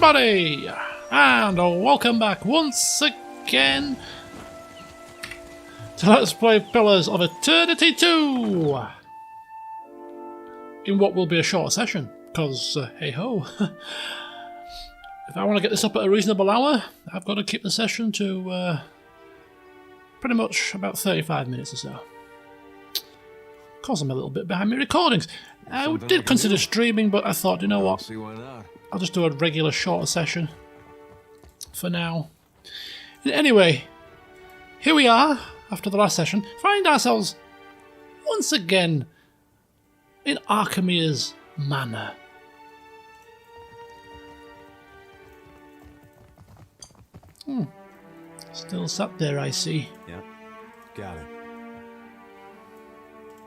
everybody, and welcome back once again to Let's Play Pillars of Eternity 2 in what will be a short session, because hey ho, if I want to get this up at a reasonable hour, I've got to keep the session to pretty much about 35 minutes or so. Of course, I'm a little bit behind my recordings. I did consider streaming, but I thought, you know what, I'll just do a regular shorter session for now. Anyway, here we are, after the last session, find ourselves once again in Archmagi's manor. Still sat there, I see. Yep, got it.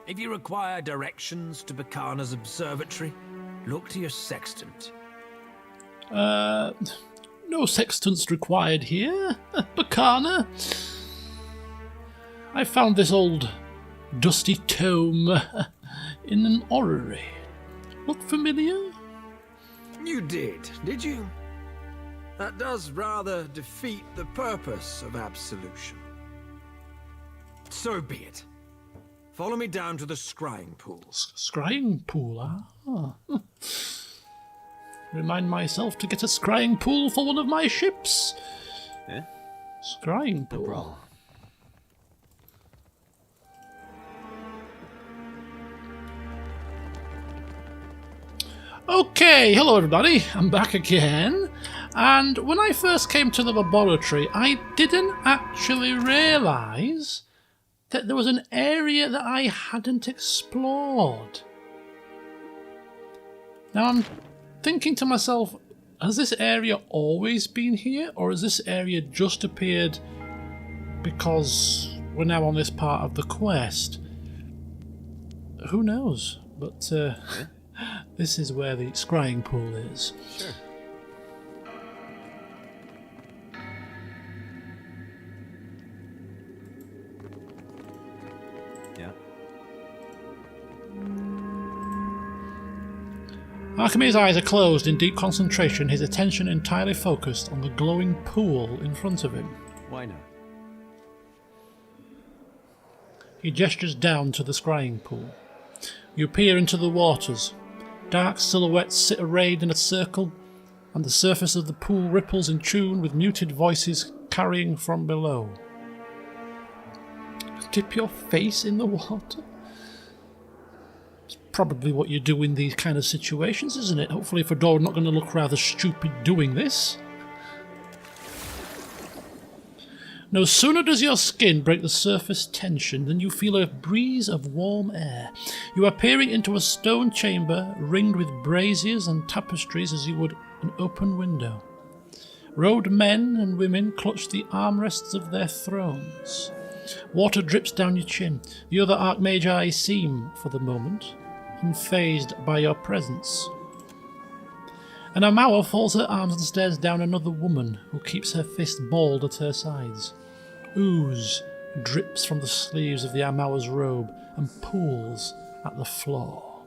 If you require directions to Bacana's observatory, look to your sextant. No sextants required here, Bacana. I found this old dusty tome in an orrery. Look familiar? You did you? That does rather defeat the purpose of absolution. So be it. Follow me down to the scrying pool. Scrying pool, ah. Remind myself to get a scrying pool for one of my ships. Yeah? Scrying pool. No problem. Okay, hello everybody, I'm back again. And when I first came to the laboratory, I didn't actually realise that there was an area that I hadn't explored. Now I'm thinking to myself, has this area always been here, or has this area just appeared because we're now on this part of the quest? Who knows? But this is where the scrying pool is. Sure. Archmagi's eyes are closed in deep concentration, his attention entirely focused on the glowing pool in front of him. Why not? He gestures down to the scrying pool. You peer into the waters. Dark silhouettes sit arrayed in a circle, and the surface of the pool ripples in tune with muted voices carrying from below. Dip your face in the water? Probably what you do in these kind of situations, isn't it? Hopefully Fedoran not going to look rather stupid doing this. No sooner does your skin break the surface tension than you feel a breeze of warm air. You are peering into a stone chamber ringed with braziers and tapestries as you would an open window. Robed men and women clutch the armrests of their thrones. Water drips down your chin. The other Archmagi seem, for the moment, unfazed by your presence. An Amawa folds her arms and stares down another woman who keeps her fist balled at her sides. Ooze drips from the sleeves of the Amawa's robe and pools at the floor.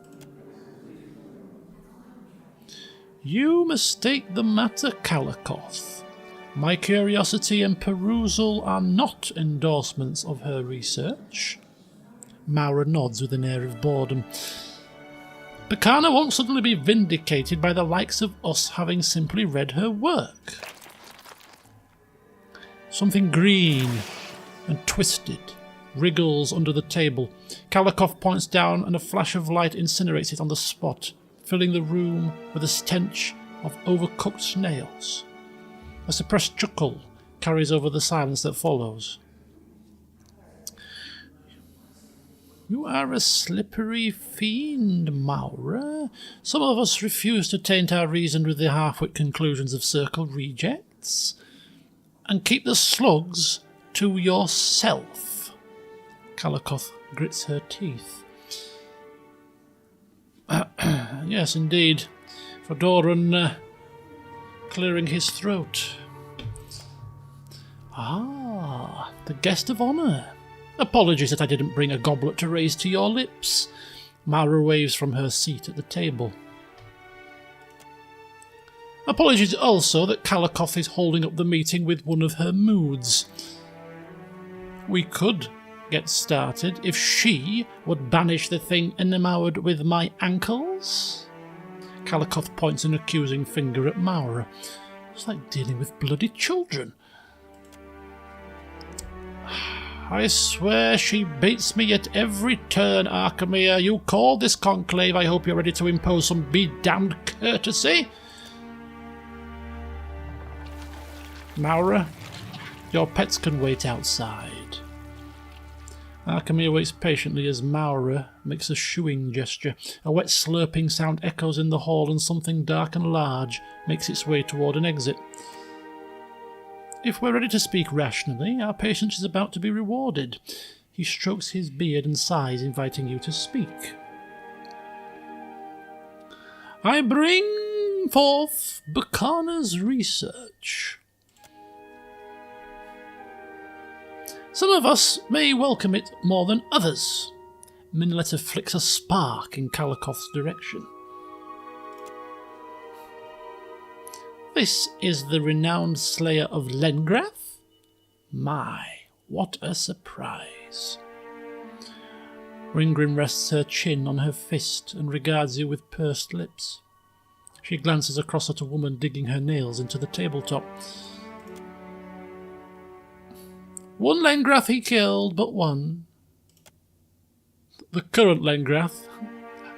You mistake the matter, Kalakoth. My curiosity and perusal are not endorsements of her research. Maura nods with an air of boredom. Bacana won't suddenly be vindicated by the likes of us having simply read her work. Something green and twisted wriggles under the table. Kalakoth points down and a flash of light incinerates it on the spot, filling the room with a stench of overcooked snails. A suppressed chuckle carries over the silence that follows. You are a slippery fiend, Maura. Some of us refuse to taint our reason with the half-wit conclusions of Circle rejects. And keep the slugs to yourself. Kalakoth grits her teeth. Yes, indeed. Fedoran clearing his throat. Ah, the guest of honour. Apologies that I didn't bring a goblet to raise to your lips. Maura waves from her seat at the table. Apologies also that Kalikoth is holding up the meeting with one of her moods. We could get started if she would banish the thing enamored with my ankles. Kalikoth points an accusing finger at Maura. It's like dealing with bloody children. I swear she beats me at every turn, Archimia. You called this conclave. I hope you're ready to impose some be-damned courtesy. Maura, your pets can wait outside. Archimia waits patiently as Maura makes a shooing gesture. A wet slurping sound echoes in the hall and something dark and large makes its way toward an exit. If we're ready to speak rationally, our patience is about to be rewarded. He strokes his beard and sighs, inviting you to speak. I bring forth Bacana's research. Some of us may welcome it more than others. Minoletta flicks a spark in Kalikoth's direction. This is the renowned slayer of Lengrath? My, what a surprise. Ringgrim rests her chin on her fist and regards you with pursed lips. She glances across at a woman digging her nails into the tabletop. One Lengrath he killed, but one. The current Lengrath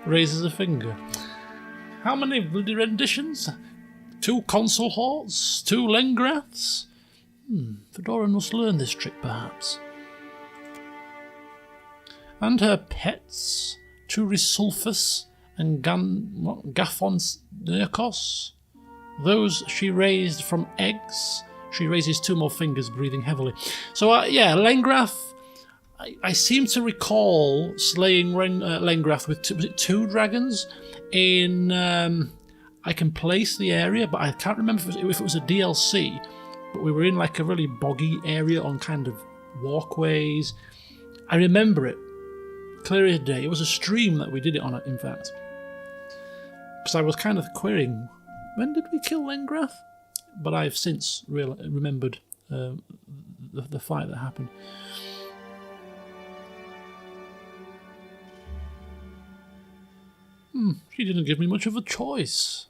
raises a finger. How many bloody renditions? 2 consul horts? 2 Lengraths? Fedoran must learn this trick, perhaps. And her pets? 2 Risulfus and Gaphons Nerkos? Those she raised from eggs? She raises 2 more fingers, breathing heavily. So, yeah, Lengrath. I seem to recall slaying Lengrath with 2 dragons in... I can place the area, but I can't remember if it was a DLC. But we were in like a really boggy area on kind of walkways. I remember it clear as day. It was a stream that we did it on, in fact. Because I was kind of querying, when did we kill Lengrath? But I've since remembered the fight that happened. She didn't give me much of a choice,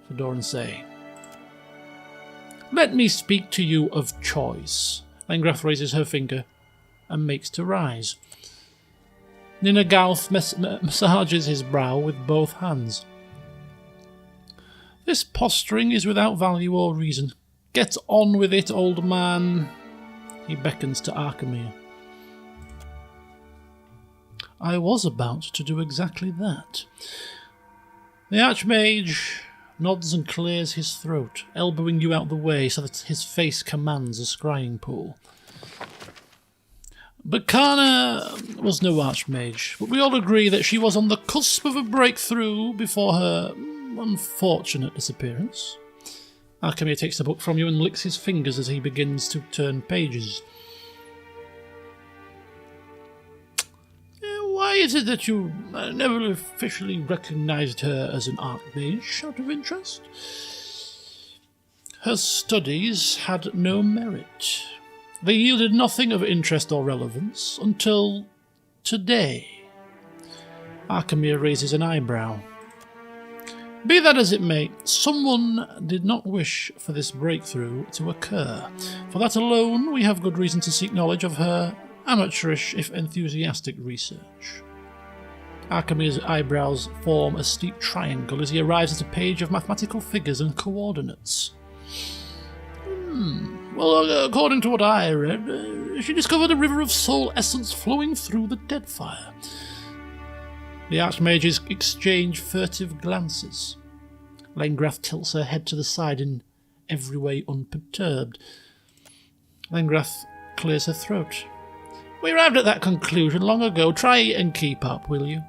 Fedoran say. Let me speak to you of choice. Lengrath raises her finger and makes to rise. Nina Gauth massages his brow with both hands. This posturing is without value or reason. Get on with it, old man. He beckons to Archimia. I was about to do exactly that. The Archmage nods and clears his throat, elbowing you out the way so that his face commands a scrying pool. Bacana was no Archmage, but we all agree that she was on the cusp of a breakthrough before her unfortunate disappearance. Archimia takes the book from you and licks his fingers as he begins to turn pages. Why is it that you never officially recognized her as an Archmage, out of interest? Her studies had no merit. They yielded nothing of interest or relevance until today. Archimia raises an eyebrow. Be that as it may, someone did not wish for this breakthrough to occur. For that alone, we have good reason to seek knowledge of her amateurish, if enthusiastic, research. Archimia's eyebrows form a steep triangle as he arrives at a page of mathematical figures and coordinates. Well, according to what I read, she discovered a river of soul essence flowing through the Deadfire. The Archmages exchange furtive glances. Lengrath tilts her head to the side in every way unperturbed. Lengrath clears her throat. We arrived at that conclusion long ago. Try and keep up, will you?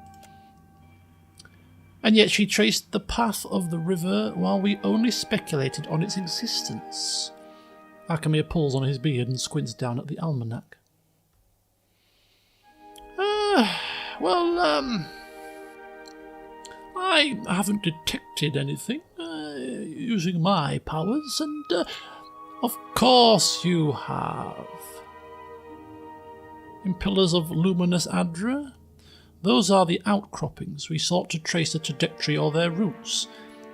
And yet she traced the path of the river while we only speculated on its existence. Archimia pulls on his beard and squints down at the almanac. I haven't detected anything. using my powers, and of course you have. In Pillars of Luminous Adra, those are the outcroppings. We sought to trace the trajectory or their roots.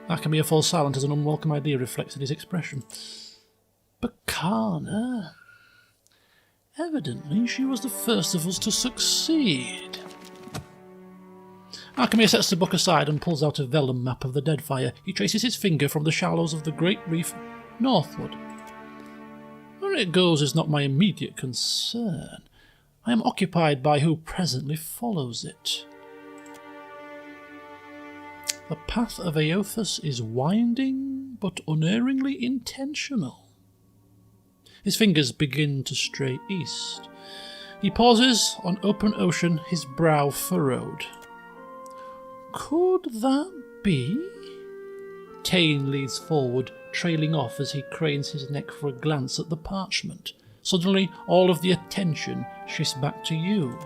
Archimia falls silent as an unwelcome idea reflects in his expression. Bacana. Evidently, she was the first of us to succeed. Archimia sets the book aside and pulls out a vellum map of the Deadfire. He traces his finger from the shallows of the Great Reef northward. Where it goes is not my immediate concern. I am occupied by who presently follows it. The path of Aeothus is winding, but unerringly intentional. His fingers begin to stray east. He pauses on open ocean, his brow furrowed. Could that be? Tane leads forward, trailing off as he cranes his neck for a glance at the parchment. Suddenly, all of the attention shifts back to you.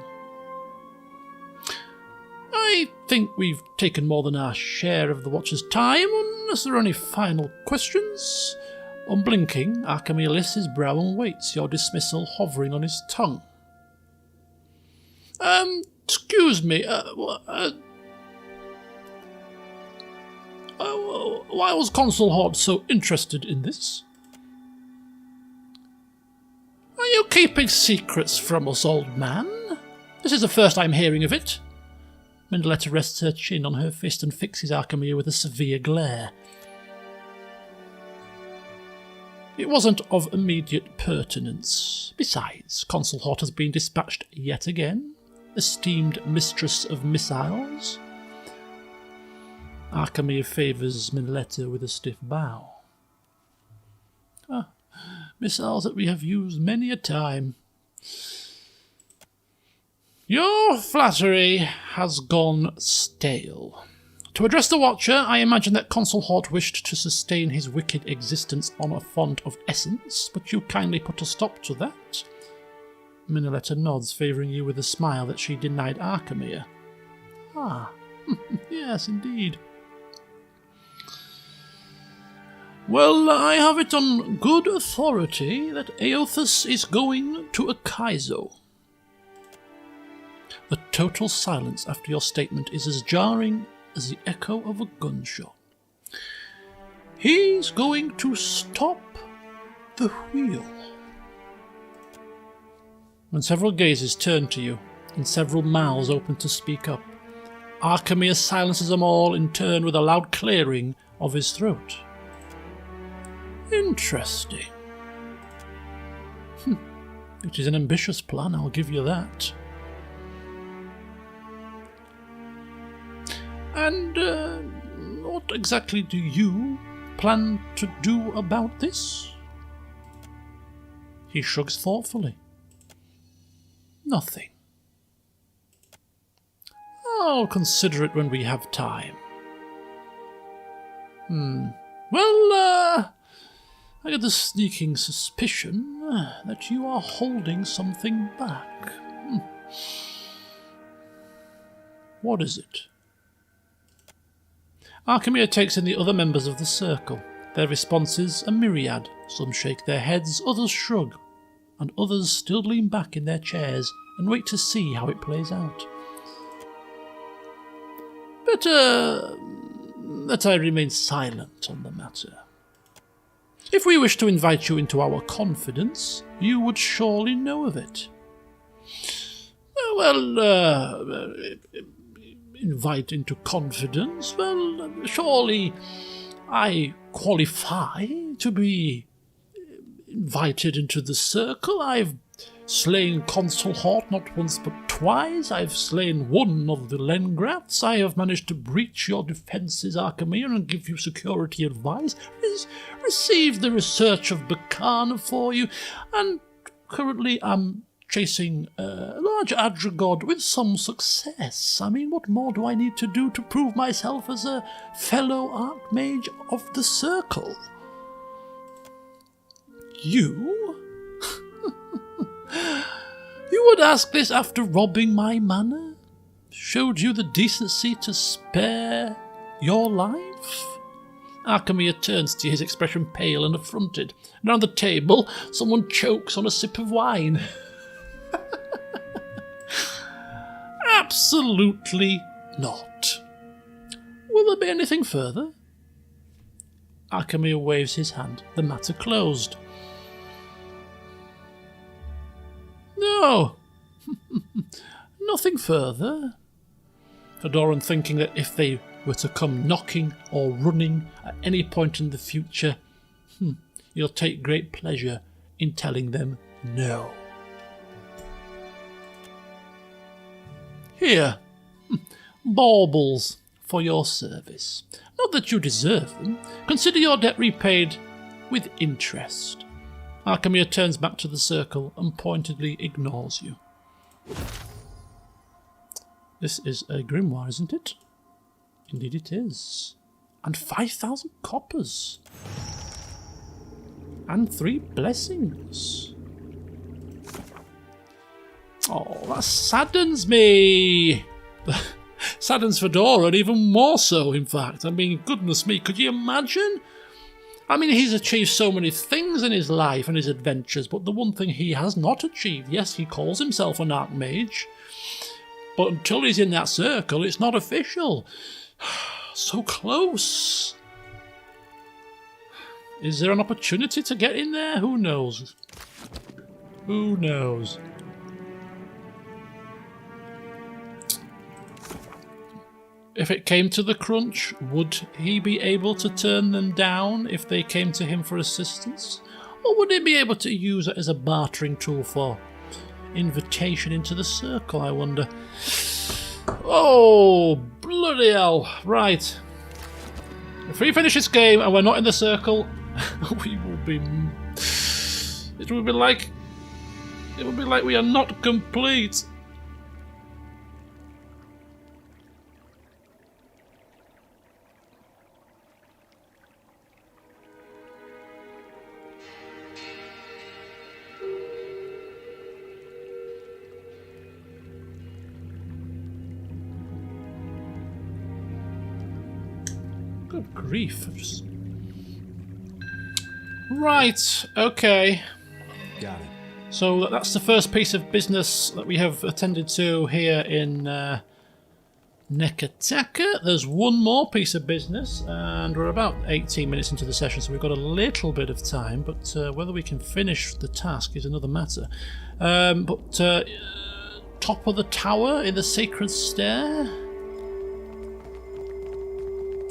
I think we've taken more than our share of the Watcher's time, unless there are any final questions. Unblinking, Archimia lifts his brow and waits, your dismissal hovering on his tongue. Excuse me, why was Consul Hort so interested in this? Are you keeping secrets from us, old man? This is the first I'm hearing of it. Mindaletta rests her chin on her fist and fixes Archimia with a severe glare. It wasn't of immediate pertinence. Besides, Consul Hort has been dispatched yet again, esteemed mistress of missiles. Archimia favours Mindaletta with a stiff bow. Missiles that we have used many a time. Your flattery has gone stale. To address the Watcher, I imagine that Consul Hort wished to sustain his wicked existence on a font of essence, but you kindly put a stop to that. Mindaletta nods, favouring you with a smile that she denied Archimia. Ah, yes, indeed. Well, I have it on good authority that Aeothus is going to Akaizo. The total silence after your statement is as jarring as the echo of a gunshot. He's going to stop the wheel. When several gazes turn to you, and several mouths open to speak up, Archimia silences them all in turn with a loud clearing of his throat. Interesting. It is an ambitious plan, I'll give you that. And what exactly do you plan to do about this? He shrugs thoughtfully. Nothing. I'll consider it when we have time. Well, I get the sneaking suspicion that you are holding something back. What is it? Archimia takes in the other members of the circle. Their responses a myriad. Some shake their heads, others shrug, and others still lean back in their chairs and wait to see how it plays out. Better that I remain silent on the matter. If we wish to invite you into our confidence, you would surely know of it. Well, invite into confidence? Well, surely I qualify to be invited into the circle. I've slain Consul Hort not once but twice. I've slain one of the Lengrafts. I have managed to breach your defences, Archimia, and give you security advice. Receive the research of Bacana for you, and currently I'm chasing a large Adra god with some success. I mean, what more do I need to do to prove myself as a fellow Archmage of the Circle? You? You would ask this after robbing my manor? Showed you the decency to spare your life? Archimere turns to his expression pale and affronted. And around the table, someone chokes on a sip of wine. Absolutely not. Will there be anything further? Archimere waves his hand. The matter closed. No. Nothing further. Fedoran, thinking that if they were to come knocking or running at any point in the future, he'll take great pleasure in telling them no. Here, baubles for your service. Not that you deserve them. Consider your debt repaid with interest. Archimere turns back to the circle and pointedly ignores you. This is a grimoire, isn't it? Indeed it is. And 5,000 coppers. And 3 blessings. Oh, that saddens me. Saddens Fedoran even more so, in fact. I mean, goodness me, could you imagine? I mean, he's achieved so many things in his life and his adventures, but the one thing he has not achieved, yes, he calls himself an Archmage, but until he's in that circle, it's not official. So close. Is there an opportunity to get in there? Who knows? Who knows? If it came to the crunch, would he be able to turn them down if they came to him for assistance? Or would he be able to use it as a bartering tool for invitation into the circle, I wonder? Oh, bloody hell. Right. If we finish this game and we're not in the circle, we will be... It will be like we are not complete. Good grief. Right, okay. Got it. So that's the first piece of business that we have attended to here in Nekataka. There's one more piece of business, and we're about 18 minutes into the session, so we've got a little bit of time, but whether we can finish the task is another matter. Top of the tower in the sacred stair.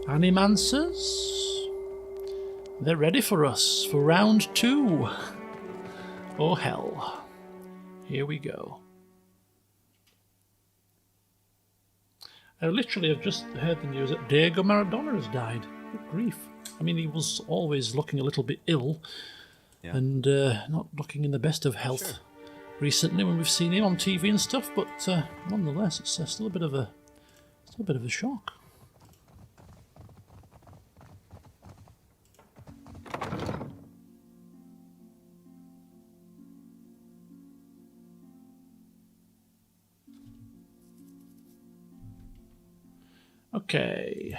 Animancers. They're ready for us for round 2. Oh hell. Here we go. I literally have just heard the news that Diego Maradona has died. Good grief. I mean, he was always looking a little bit ill, and not looking in the best of health recently when we've seen him on TV and stuff, but nonetheless, it's still a bit of a shock. Okay.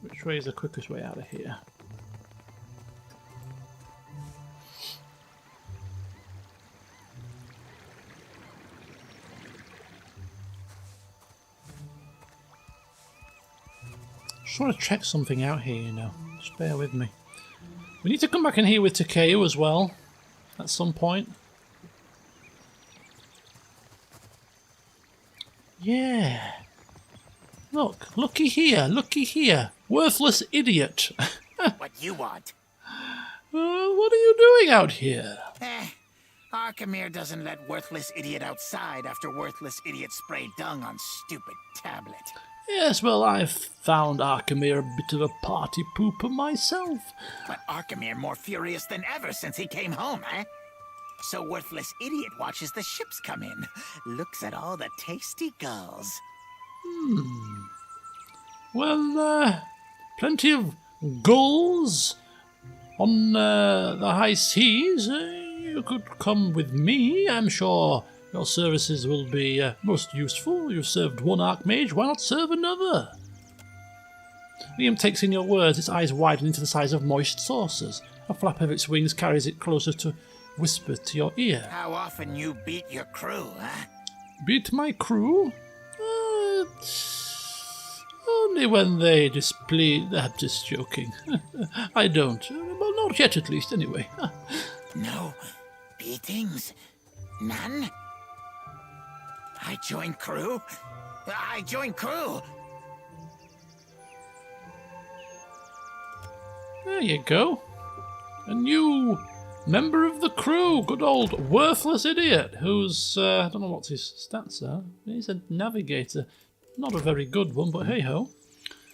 Which way is the quickest way out of here? Just want to check something out here, you know. Just bear with me. We need to come back in here with Takeo as well, at some point. Yeah. Look, looky here. Worthless idiot. What you want? What are you doing out here? Archimere doesn't let worthless idiot outside after worthless idiot sprayed dung on stupid tablet. Yes, well, I've found Archimere a bit of a party pooper myself. But Archimere more furious than ever since he came home, eh? So worthless idiot watches the ships come in, looks at all the tasty gulls. Well, plenty of gulls on the high seas. You could come with me. I'm sure your services will be most useful. You've served one Archmage, why not serve another? Liam takes in your words, its eyes widen into the size of moist saucers. A flap of its wings carries it closer to whisper to your ear. How often you beat your crew, huh? Beat my crew? Only when they displease. I'm just joking. I don't. Well, not yet, at least, anyway. No beatings? None? I join crew? I join crew! There you go. A new member of the crew. Good old worthless idiot who's, I don't know what his stats are. He's a navigator. Not a very good one, but hey-ho.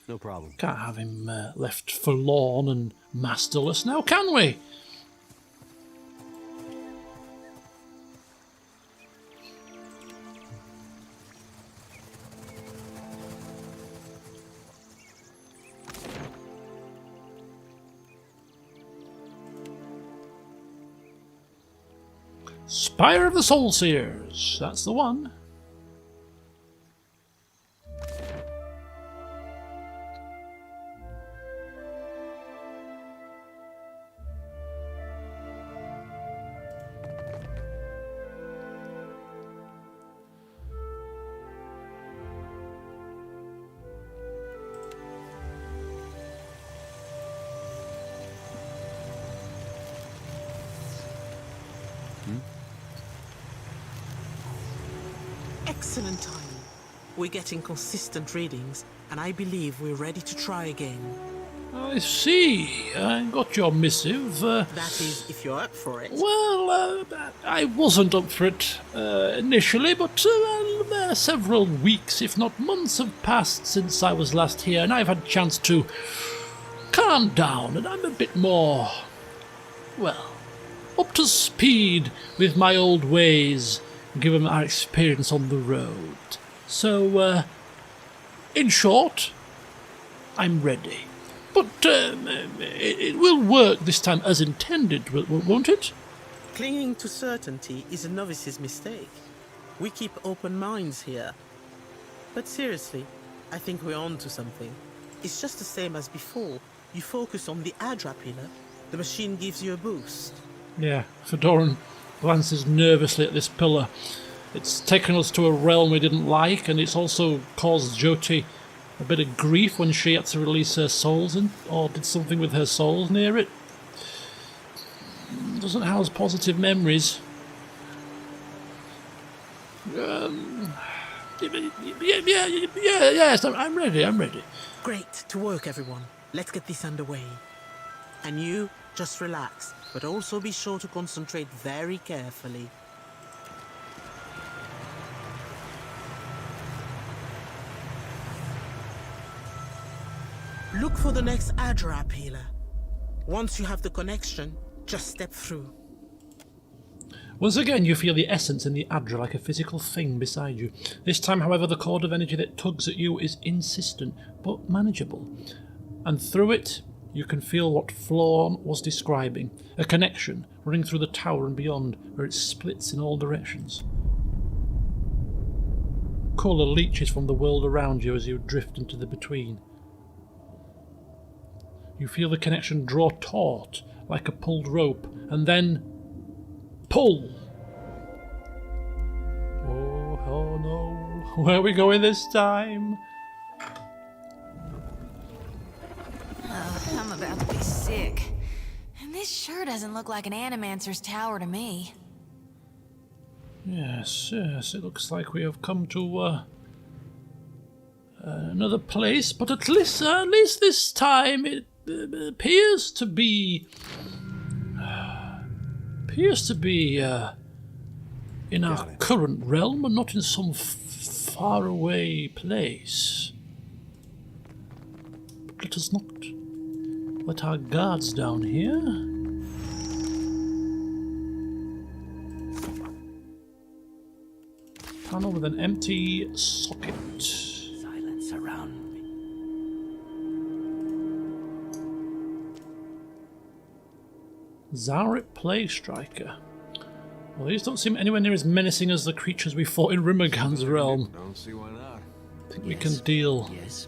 No problem. Can't have him left forlorn and masterless now, can we? Spire of the Soul Seers. That's the one. Excellent timing. We're getting consistent readings, and I believe we're ready to try again. I see. I got your missive. That is, if you're up for it. Well, I wasn't up for it initially, but several weeks, if not months, have passed since I was last here, and I've had a chance to calm down, and I'm a bit more, well, up to speed with my old ways, given our experience on the road. So, in short, I'm ready. But it will work this time as intended, won't it? Clinging to certainty is a novice's mistake. We keep open minds here. But seriously, I think we're on to something. It's just the same as before. You focus on the Adra pillar, the machine gives you a boost. Yeah, Fedoran glances nervously at this pillar. It's taken us to a realm we didn't like, and it's also caused Jyoti a bit of grief when she had to release her souls in, or did something with her souls near it. Doesn't house positive memories. Yes, I'm ready. Great, to work everyone. Let's get this underway. And you, just relax, but also be sure to concentrate very carefully. Look for the next Adra pillar. Once you have the connection, just step through. Once again, you feel the essence in the Adra like a physical thing beside you. This time, however, the cord of energy that tugs at you is insistent, but manageable. And through it, you can feel what Florn was describing, a connection running through the tower and beyond, where it splits in all directions. Colour leaches from the world around you as you drift into the between. You feel the connection draw taut, like a pulled rope, and then pull! Oh no. Where are we going this time? I'm about to be sick. And this sure doesn't look like an Animancer's tower to me. Yes, it looks like we have come to another place, but at least this time it appears to be in our current realm and not in some faraway place. But let us not let our guards down here. Panel with an empty socket. Silence around me. Zarit Plague Striker. Well, these don't seem anywhere near as menacing as the creatures we fought in Rimmergan's realm. Don't see why not. I think we can deal. Yes.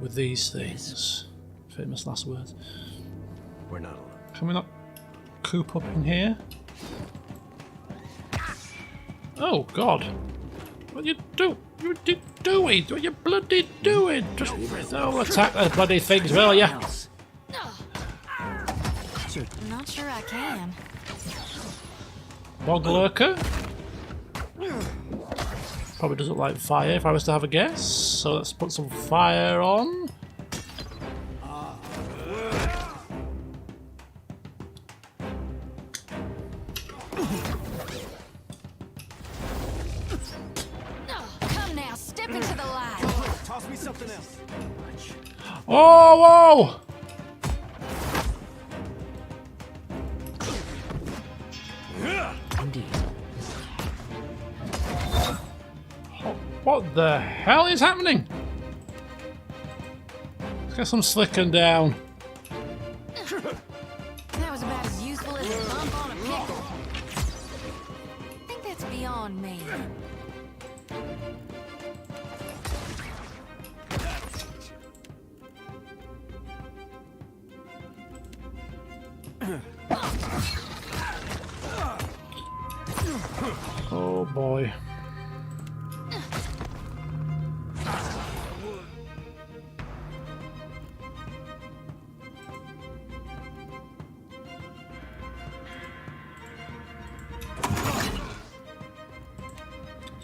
with these things. Famous last words. We're not alone. Can we not coop up in here? Oh God! What you do? What you doing? What you bloody doing? Just don't attack the bloody things, will ya? I'm not sure I can. Bog lurker. Probably doesn't like fire if I was to have a guess. So let's put some fire on. Come now, step into the light. Toss me something else. Oh, whoa! What the hell is happening? Let's get some slicking down. That was about as useful as a bump on a pickle. I think that's beyond me. Oh boy.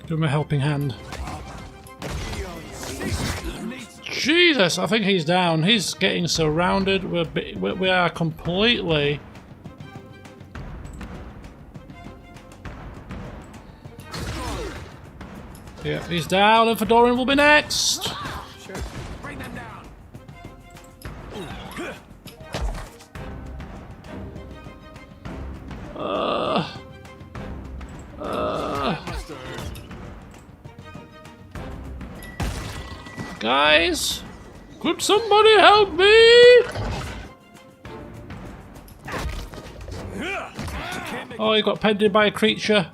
Give him a helping hand. Jesus, I think he's down. He's getting surrounded. We are completely. Yeah, he's down, and Fedoran will be next. Sure. Bring them down. Guys, could somebody help me? Oh, he got pended by a creature.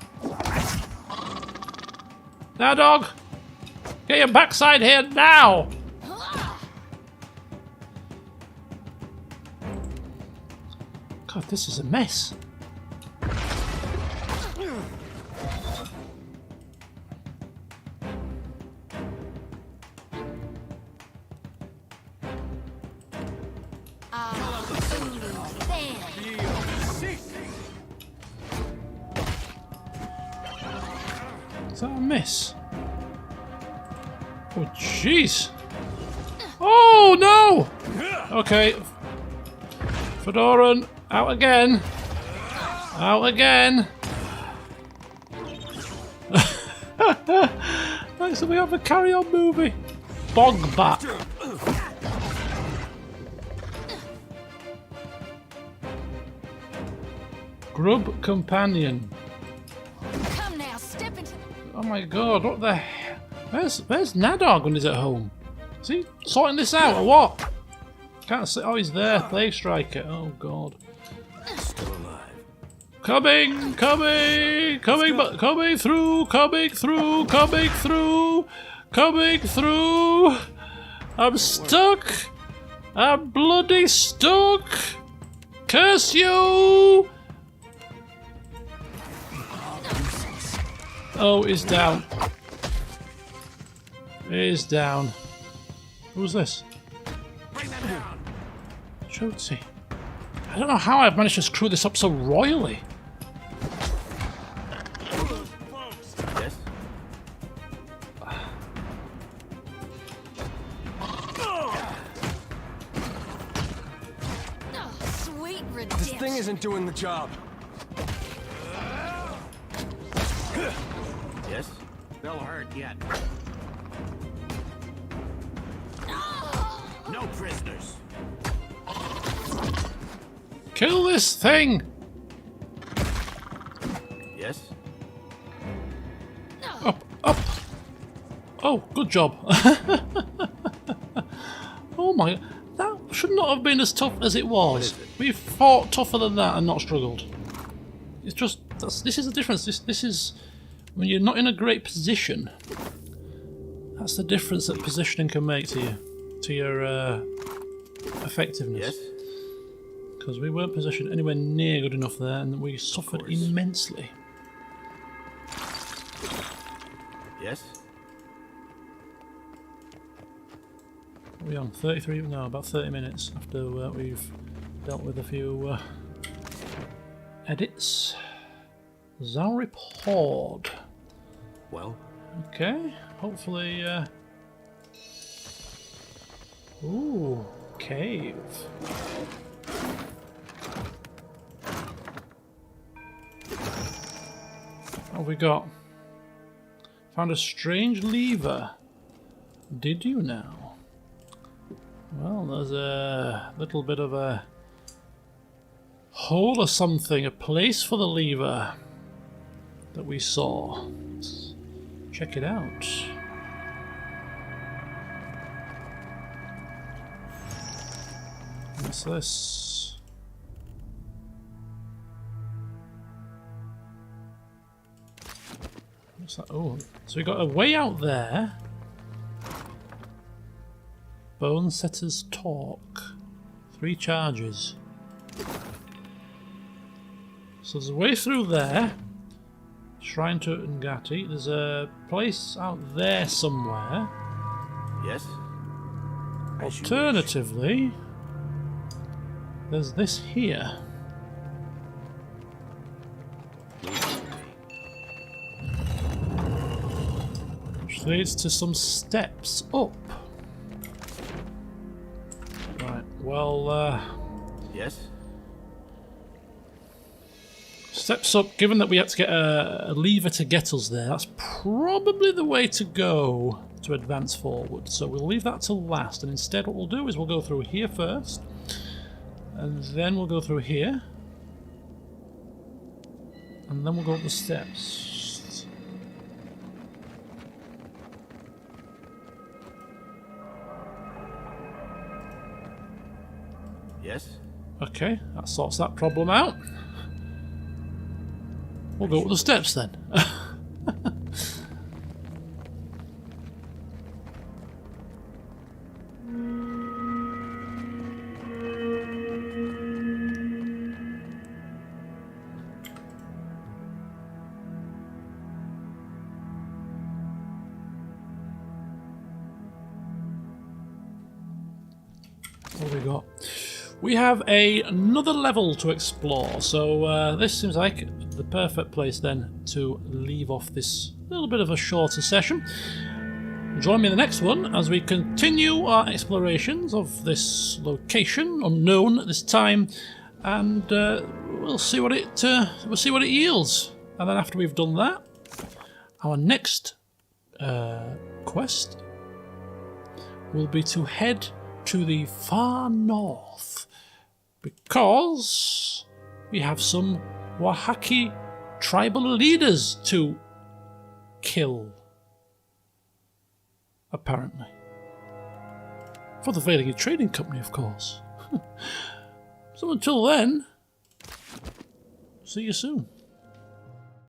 Now, dog, get your backside here now. God, this is a mess. Is that a miss? Oh, jeez. Oh, no! Okay. Fedoran, out again. Out again. Right, so we have a carry-on movie. Bog bat. Grub companion. Come now, step into. Oh my god, what the hell? Where's Nadog when he's at home? Is he sorting this out or what? Can't see. Oh, he's there. Plague Striker. Oh god. Still alive. Coming through, coming through. I'm stuck. I'm bloody stuck. Curse you. Oh, he's down. He's down. Who's this? Bring them down. Shotzi. I don't know how I've managed to screw this up so royally. Yes. Oh, sweet This redemption. thing isn't doing the job. Yes? They'll hurt yet. No prisoners. Kill this thing! Yes? Up, up! Oh, good job. Oh my, that should not have been as tough as it was. We fought tougher than that and not struggled. It's just, this is the difference. This is, when you're not in a great position, that's the difference that positioning can make to you. to your effectiveness. Yes? Because we weren't positioned anywhere near good enough there, and we suffered immensely. Yes? What are we on? 33? No, about 30 minutes after we've dealt with a few edits. Zauri Horde. Well? Okay, hopefully... Ooh, cave. What have we got? Found a strange lever. Did you now? Well, there's a little bit of a hole or something, a place for the lever that we saw. Let's check it out. What's this? What's that? Oh, so we got a way out there. Bone Setter's Talk. 3 charges. So there's a way through there. Shrine to Ngati. There's a place out there somewhere. Yes? Alternatively, there's this here. Which leads to some steps up. Right, well, Yes? steps up, given that we have to get a lever to get us there, that's probably the way to go to advance forward. So we'll leave that till last, and instead what we'll do is we'll go through here first, and then we'll go through here, and then we'll go up the steps. Yes? Okay, that sorts that problem out. We'll go up the steps then. What have we got? We have another level to explore, so this seems like the perfect place then to leave off this little bit of a shorter session. Join me in the next one as we continue our explorations of this location, unknown at this time, and we'll see what it yields. And then after we've done that, our next quest will be to head to the far north, because we have some Wahaki tribal leaders to kill, apparently. For the Valiant Trading Company, of course. So until then, see you soon.